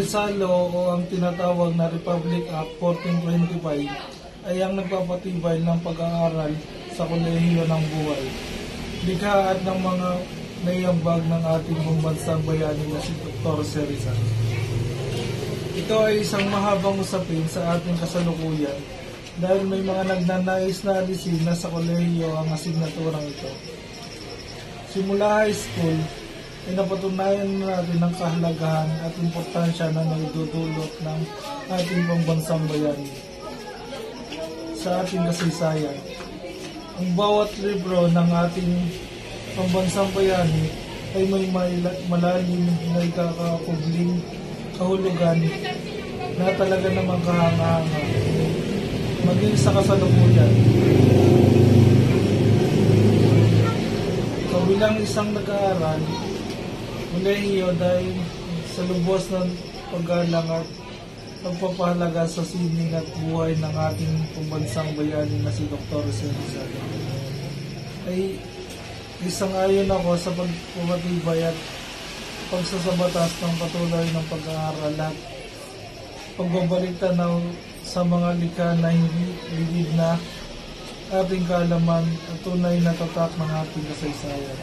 Rizal Law o ang tinatawag na Republic Act 1425 ay ang nagpapatibay ng pag-aaral sa kolehiyo ng buhay. Likha at ng mga naiambag ng ating pambansang bayani na si Dr. Rizal. Ito ay isang mahabang usapin sa ating kasalukuyan dahil may mga nagnanais na alisin na sa kolehiyo ang asignaturang ito. Simula high school, ay napatunayan natin ang kahalagahan at importansya na naidudulot ng ating pambansang bayani sa ating kasaysayan. Ang bawat libro ng ating pambansang bayani ay may malalim na ikakakubling kahulugan na talaga namang kahanga-hanga maging sa kasalukuyan. Bilang isang nag-aaral, kolehiyo dahil sa lubos ng paggalang at pagpapahalaga sa sining at buhay ng ating pambansang bayani na si Dr. Rizal ay isang ayon ako sa pagpapatibay at pagsasabatas ng patuloy ng pag-aaral at pagbabalik tanaw sa mga likha na hindi ligid na ating kaalaman at tunay na tatak ng ating kasaysayan.